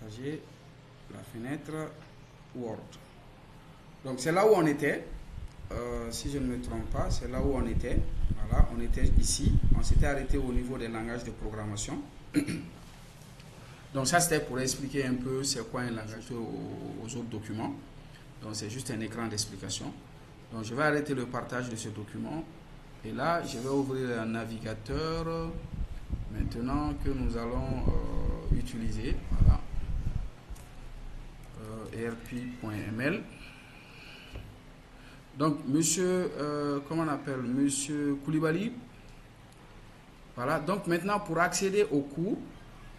partager la fenêtre Word. Donc c'est là où on était. Si je ne me trompe pas, c'est là où on était. Voilà, on était ici. On s'était arrêté au niveau des langages de programmation. Donc ça c'était pour expliquer un peu c'est quoi un langage aux autres documents. Donc c'est juste un écran d'explication. Donc je vais arrêter le partage de ce document. Et là, je vais ouvrir un navigateur maintenant que nous allons utiliser. Voilà. ERP.ml. Donc, monsieur, comment on appelle? Monsieur Koulibaly. Voilà. Donc, maintenant, pour accéder au cours,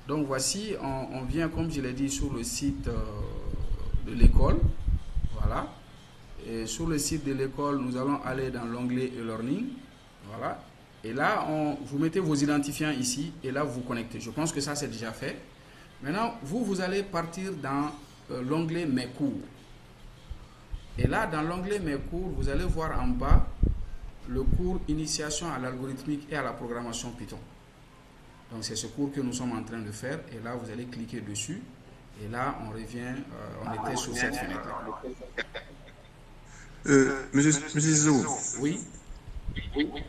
donc voici, on vient, comme je l'ai dit, sur le site de l'école. Voilà. Et sur le site de l'école, nous allons aller dans l'onglet e-learning. Voilà. Et là, vous mettez vos identifiants ici et là, vous vous connectez. Je pense que ça, c'est déjà fait. Maintenant, vous allez partir dans l'onglet Mes cours. Et là, dans l'onglet Mes cours, vous allez voir en bas le cours Initiation à l'algorithmique et à la programmation Python. Donc, c'est ce cours que nous sommes en train de faire. Et là, vous allez cliquer dessus. Et là, on revient, on était sur cette fenêtre-là. Monsieur Zizou. Oui.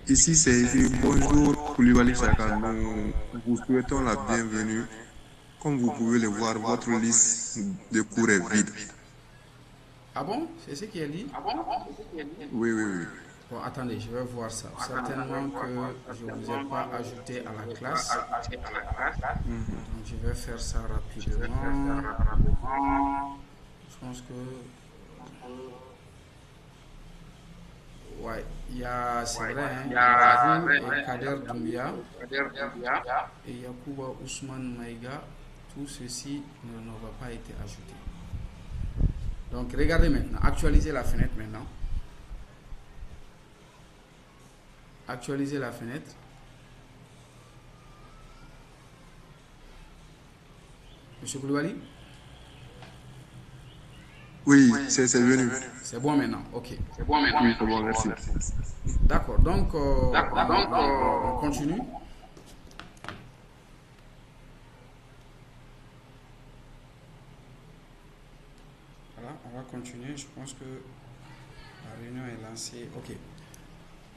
Ici, c'est écrit bonjour Koulibaly Chaka. Nous vous souhaitons la bienvenue. Comme vous pouvez le voir, votre liste de cours est vide. Ah bon? C'est ce qui est dit? Oui, oui, oui. Bon, attendez, je vais voir ça. Certainement que je ne vous ai pas ajouté à la classe. Donc, je vais faire ça rapidement. Je pense que... Ouais, il y a, c'est vrai, hein, il y a vous et Kader Doumbia et Yacouba Ousmane Maïga. Tout ceci ne va pas été ajouté. Donc, regardez maintenant. Actualisez la fenêtre maintenant. Actualisez la fenêtre. Monsieur Koulibaly? Oui, c'est venu. C'est bon maintenant, ok. Oui, c'est bon, merci. D'accord, donc on continue. Voilà, on va continuer. Je pense que la réunion est lancée. Ok.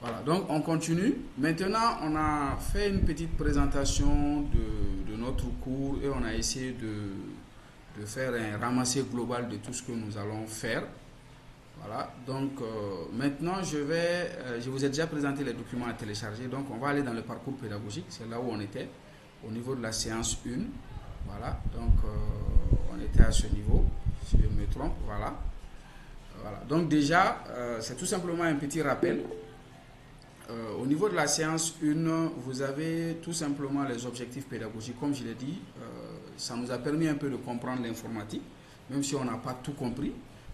Voilà, donc on continue. Maintenant, on a fait une petite présentation de notre cours et on a essayé de faire un ramassé global de tout ce que nous allons faire. Voilà, donc maintenant je vous ai déjà présenté les documents à télécharger, donc on va aller dans le parcours pédagogique, c'est là où on était, au niveau de la séance 1. Voilà, donc on était à ce niveau, si je me trompe, voilà. Voilà, donc déjà, c'est tout simplement un petit rappel. Au niveau de la séance 1, vous avez tout simplement les objectifs pédagogiques. Comme je l'ai dit, ça nous a permis un peu de comprendre l'informatique, même si on n'a pas tout compris.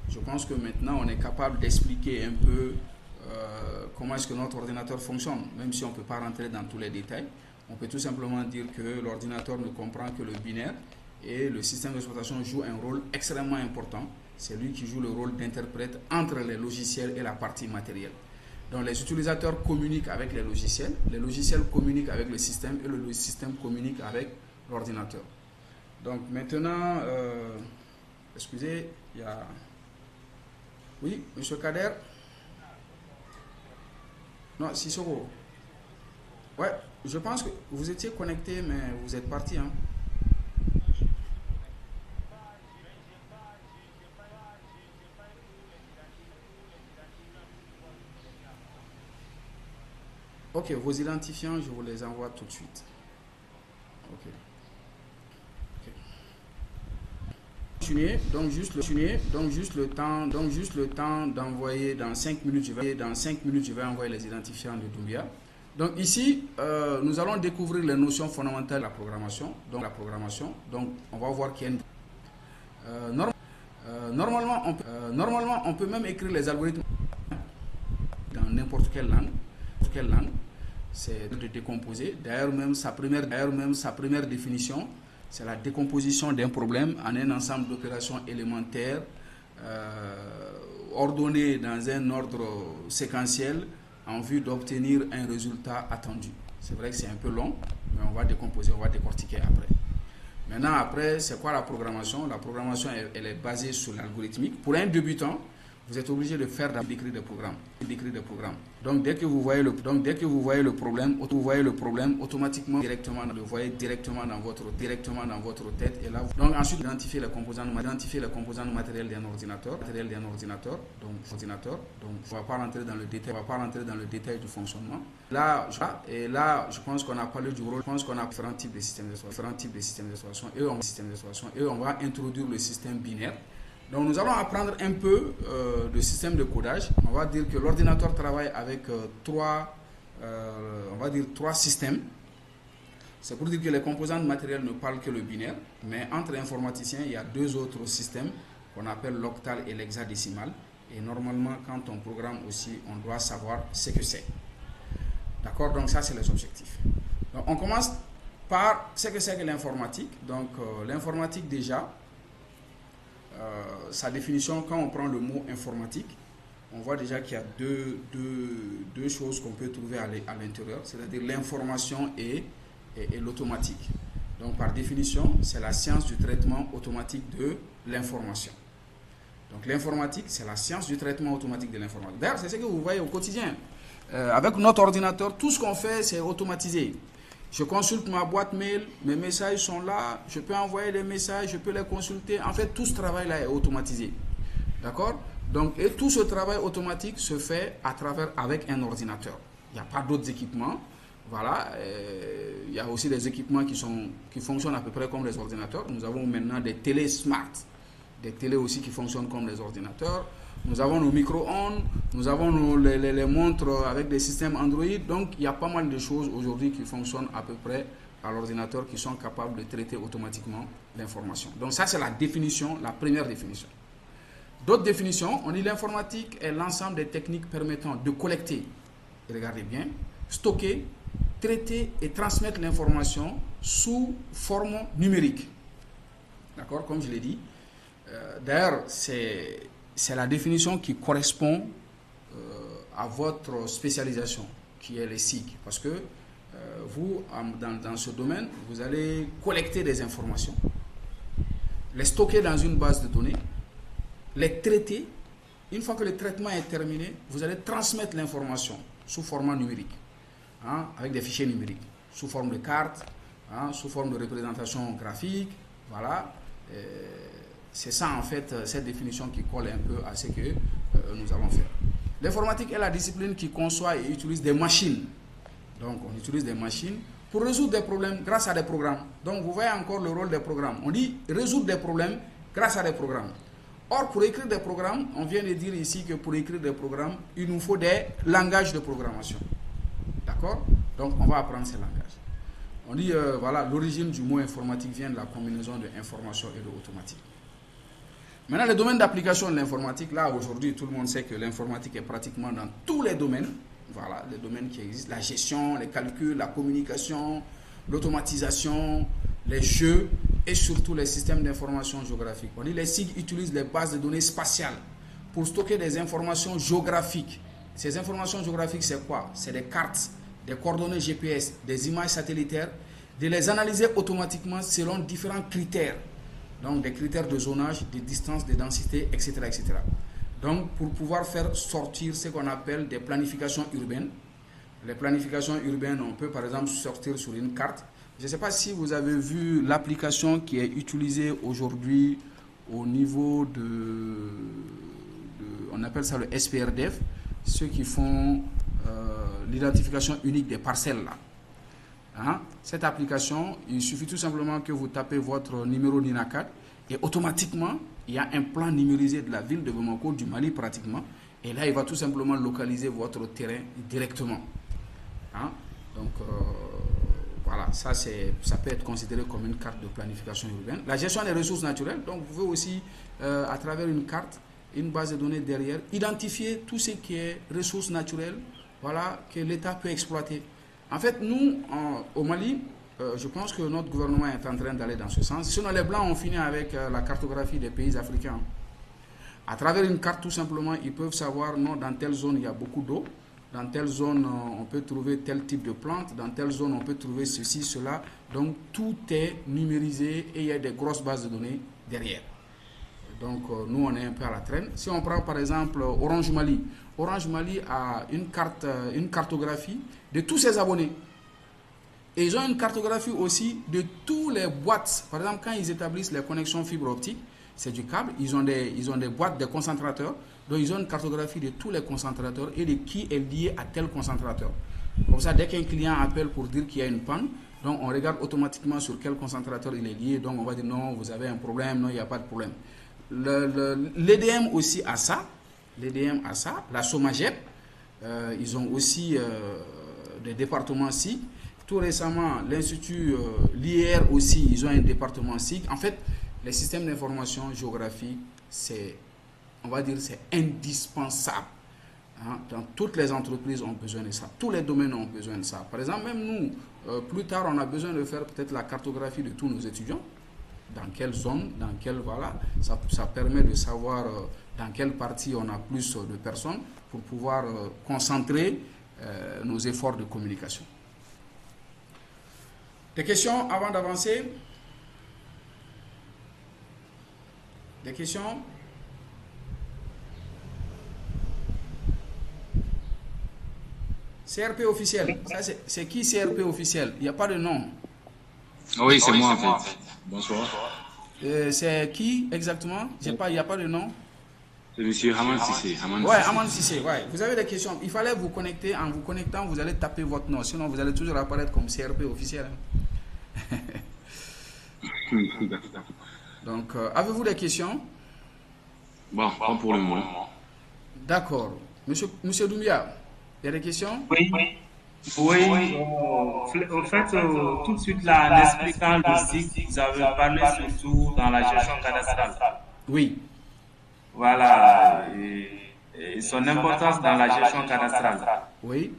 Je pense que maintenant, on est capable d'expliquer un peu comment est-ce que notre ordinateur fonctionne, même si on ne peut pas rentrer dans tous les détails. On peut tout simplement dire que l'ordinateur ne comprend que le binaire et le système d'exploitation joue un rôle extrêmement important. C'est lui qui joue le rôle d'interprète entre les logiciels et la partie matérielle. Donc les utilisateurs communiquent avec les logiciels communiquent avec le système et le système communique avec l'ordinateur. Donc maintenant, excusez, il y a... Oui, monsieur Kader? Non, Sissoko. Ouais, je pense que vous étiez connecté, mais vous êtes parti, hein? Ok, vos identifiants, je vous les envoie tout de suite. Ok. Continuer, donc juste le temps d'envoyer dans 5 minutes, je vais envoyer les identifiants de Doumbia. Donc ici, nous allons découvrir les notions fondamentales de la programmation. Donc on va voir qu'il y a une... normalement, on peut même écrire les algorithmes dans n'importe quelle langue. C'est de décomposer. D'ailleurs, même sa première définition, c'est la décomposition d'un problème en un ensemble d'opérations élémentaires ordonnées dans un ordre séquentiel en vue d'obtenir un résultat attendu. C'est vrai que c'est un peu long, mais on va décomposer, on va décortiquer après. Maintenant, après, c'est quoi la programmation? La programmation, elle est basée sur l'algorithmique. Pour un débutant, vous êtes obligé de d'écrire des programmes. Donc dès que vous voyez le problème, automatiquement directement dans votre tête. Et là, donc ensuite identifier les composants matériels d'un ordinateur, donc on va pas rentrer dans le détail du fonctionnement. Là, je pense qu'on a parlé du rôle, je pense qu'on a différents types de systèmes d'exploitation, et on va introduire le système binaire. Donc nous allons apprendre un peu de système de codage. On va dire que l'ordinateur travaille avec trois systèmes. C'est pour dire que les composantes matérielles ne parlent que le binaire, mais entre informaticiens, il y a deux autres systèmes qu'on appelle l'octal et l'hexadécimal. Et normalement, quand on programme aussi, on doit savoir ce que c'est. D'accord? Donc ça, c'est les objectifs. Donc on commence par ce que c'est que l'informatique. Donc l'informatique déjà, sa définition, quand on prend le mot informatique, on voit déjà qu'il y a deux choses qu'on peut trouver à l'intérieur, c'est-à-dire l'information et l'automatique. Donc par définition, c'est la science du traitement automatique de l'information. Donc l'informatique, c'est la science du traitement automatique de l'information. D'ailleurs, c'est ce que vous voyez au quotidien. Avec notre ordinateur, tout ce qu'on fait, c'est automatisé. Je consulte ma boîte mail, mes messages sont là, je peux envoyer des messages, je peux les consulter. En fait, tout ce travail-là est automatisé. D'accord? Donc, et tout ce travail automatique se fait avec un ordinateur. Il n'y a pas d'autres équipements. Voilà. Il y a aussi des équipements qui fonctionnent à peu près comme les ordinateurs. Nous avons maintenant des télés smart, des télés aussi qui fonctionnent comme les ordinateurs. Nous avons nos micro-ondes, nous avons les montres avec des systèmes Android. Donc, il y a pas mal de choses aujourd'hui qui fonctionnent à peu près à l'ordinateur, qui sont capables de traiter automatiquement l'information. Donc, ça, c'est la définition, la première définition. D'autres définitions, on dit l'informatique est l'ensemble des techniques permettant de collecter, regardez bien, stocker, traiter et transmettre l'information sous forme numérique. D'accord? Comme je l'ai dit. D'ailleurs, c'est la définition qui correspond à votre spécialisation, qui est les SIG. Parce que vous, dans ce domaine, vous allez collecter des informations, les stocker dans une base de données, les traiter. Une fois que le traitement est terminé, vous allez transmettre l'information sous format numérique, avec des fichiers numériques, sous forme de cartes, sous forme de représentation graphique. Voilà. C'est ça, en fait, cette définition qui colle un peu à ce que nous allons faire. L'informatique est la discipline qui conçoit et utilise des machines. Donc, on utilise des machines pour résoudre des problèmes grâce à des programmes. Donc, vous voyez encore le rôle des programmes. On dit résoudre des problèmes grâce à des programmes. Or, pour écrire des programmes, on vient de dire ici que pour écrire des programmes, il nous faut des langages de programmation. D'accord? Donc, on va apprendre ces langages. On dit, voilà, l'origine du mot informatique vient de la combinaison de information et de automatique. Maintenant, le domaine d'application de l'informatique, là, aujourd'hui, tout le monde sait que l'informatique est pratiquement dans tous les domaines. Voilà, les domaines qui existent. La gestion, les calculs, la communication, l'automatisation, les jeux et surtout les systèmes d'information géographique. On dit les SIG utilisent les bases de données spatiales pour stocker des informations géographiques. Ces informations géographiques, c'est quoi? C'est des cartes, des coordonnées GPS, des images satellitaires, de les analyser automatiquement selon différents critères. Donc des critères de zonage, de distance, de densité, etc., etc. Donc pour pouvoir faire sortir ce qu'on appelle des planifications urbaines. Les planifications urbaines, on peut par exemple sortir sur une carte. Je ne sais pas si vous avez vu l'application qui est utilisée aujourd'hui au niveau on appelle ça le SPRDF, ceux qui font l'identification unique des parcelles là. Cette application, il suffit tout simplement que vous tapez votre numéro d'INACAD et automatiquement, il y a un plan numérisé de la ville de Bamako, du Mali pratiquement, et là, il va tout simplement localiser votre terrain directement. Donc, voilà, ça peut être considéré comme une carte de planification urbaine. La gestion des ressources naturelles, donc vous pouvez aussi, à travers une carte, une base de données derrière, identifier tout ce qui est ressources naturelles, voilà, que l'État peut exploiter. En fait, nous, au Mali, je pense que notre gouvernement est en train d'aller dans ce sens. Sinon, les Blancs ont fini avec la cartographie des pays africains. À travers une carte, tout simplement, ils peuvent savoir, non, dans telle zone, il y a beaucoup d'eau. dans telle zone, on peut trouver tel type de plante, dans telle zone, on peut trouver ceci, cela. Donc, tout est numérisé et il y a des grosses bases de données derrière. Donc, nous, on est un peu à la traîne. Si on prend, par exemple, Orange Mali, Orange Mali a une cartographie de tous ses abonnés. Et ils ont une cartographie aussi de tous les boîtes. Par exemple, quand ils établissent les connexions fibre optique, c'est du câble, ils ont des boîtes, des concentrateurs. Donc, ils ont une cartographie de tous les concentrateurs et de qui est lié à tel concentrateur. Comme ça, dès qu'un client appelle pour dire qu'il y a une panne, donc on regarde automatiquement sur quel concentrateur il est lié. Donc, on va dire non, vous avez un problème, non, il n'y a pas de problème. L'EDM aussi a ça. L'EDM a ça. La Somagep, ils ont aussi des départements SIG. Tout récemment, l'Institut, l'IR aussi, ils ont un département SIG. En fait, les systèmes d'information géographique, c'est, on va dire, c'est indispensable. Hein? Dans toutes les entreprises ont besoin de ça. Tous les domaines ont besoin de ça. Par exemple, même nous, plus tard, on a besoin de faire peut-être la cartographie de tous nos étudiants. Dans quelle zone, dans quelle, voilà. Ça permet de savoir dans quelle partie on a plus de personnes pour pouvoir concentrer nos efforts de communication. Des questions avant d'avancer? Des questions? CRP officiel. Ça, c'est qui CRP officiel? Il n'y a pas de nom. Oui, c'est moi en fait. Bonsoir. C'est qui exactement? Il n'y a pas de nom. C'est monsieur Haman Sissé. Ouais, Haman Sissé, ouais. Vous avez des questions. Il fallait vous connecter. En vous connectant, vous allez taper votre nom. Sinon, vous allez toujours apparaître comme CRP officiel. Donc, avez-vous des questions? Bon, pas pour le moment. D'accord. Monsieur Doumbia, il y a des questions? Oui. Oui, au fait, tout de suite, là, en expliquant le SIG, vous avez parlé surtout dans la gestion cadastrale. Oui. Voilà, et son importance dans la gestion cadastrale. Oui.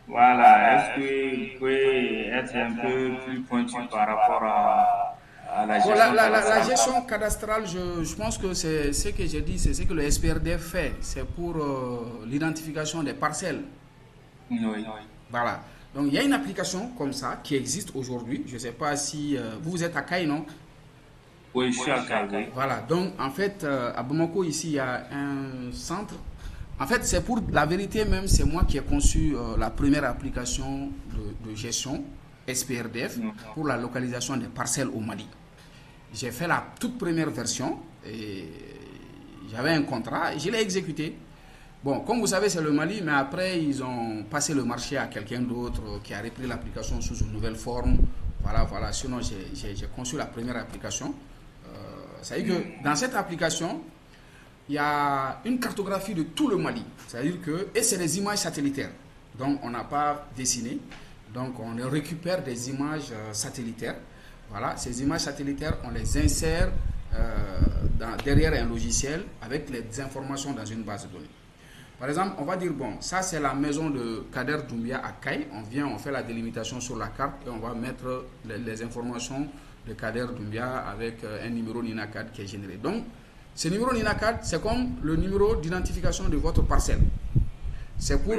Voilà, est-ce que vous pouvez être un peu plus pointu par rapport à la gestion cadastrale? La gestion cadastrale, je pense que c'est ce que j'ai dit, c'est ce que le SPRDF fait. C'est pour l'identification des parcelles. Oui. Voilà. Donc, il y a une application comme ça qui existe aujourd'hui. Je ne sais pas si... vous êtes à Caille, non? Oui, je suis à Caille. Voilà. Donc, en fait, à Bamako, ici, il y a un centre. En fait, c'est pour... La vérité même, c'est moi qui ai conçu la première application de gestion SPRDF pour la localisation des parcelles au Mali. J'ai fait la toute première version et j'avais un contrat et je l'ai exécuté. Bon, comme vous savez, c'est le Mali, mais après, ils ont passé le marché à quelqu'un d'autre qui a repris l'application sous une nouvelle forme. Voilà. Sinon, j'ai conçu la première application. C'est-à-dire que dans cette application, il y a une cartographie de tout le Mali. C'est-à-dire que, et c'est des images satellitaires. Donc, on n'a pas dessiné. Donc, on récupère des images satellitaires. Voilà, ces images satellitaires, on les insère derrière un logiciel avec les informations dans une base de données. Par exemple, on va dire, bon, ça c'est la maison de Kader Doumbia à Caille. On fait la délimitation sur la carte et on va mettre les informations de Kader Doumbia avec un numéro NINACAD qui est généré. Donc, ce numéro NINACAD, c'est comme le numéro d'identification de votre parcelle. C'est pour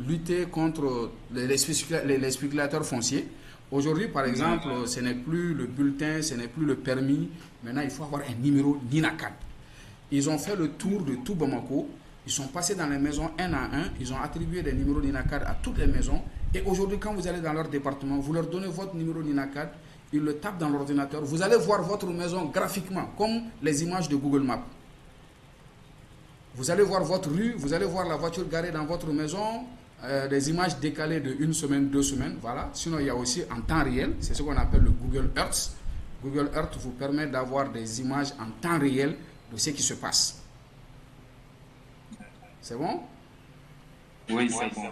lutter contre les spéculateurs fonciers. Aujourd'hui, par exemple, ce n'est plus le bulletin, ce n'est plus le permis. Maintenant, il faut avoir un numéro NINACAD. Ils ont fait le tour de tout Bamako. Ils sont passés dans les maisons un à un. Ils ont attribué des numéros NINACAD à toutes les maisons. Et aujourd'hui, quand vous allez dans leur département, vous leur donnez votre numéro NINACAD, ils le tapent dans l'ordinateur. Vous allez voir votre maison graphiquement, comme les images de Google Maps. Vous allez voir votre rue, vous allez voir la voiture garée dans votre maison, des images décalées de 1 semaine, 2 semaines. Voilà. Sinon, il y a aussi en temps réel. C'est ce qu'on appelle le Google Earth. Google Earth vous permet d'avoir des images en temps réel de ce qui se passe. C'est bon? Oui, c'est bon.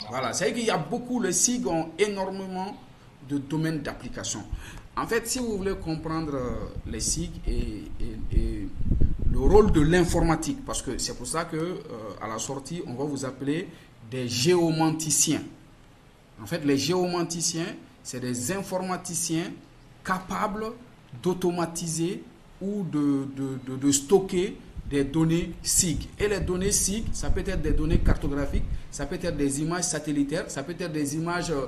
Voilà, c'est qu'il y a beaucoup, les SIG ont énormément de domaines d'application. En fait, si vous voulez comprendre les SIG et le rôle de l'informatique, parce que c'est pour ça que à la sortie, on va vous appeler des géomanticiens. En fait, les géomanticiens, c'est des informaticiens capables d'automatiser ou de stocker des données SIG. Et les données SIG, ça peut être des données cartographiques, ça peut être des images satellitaires, ça peut être des images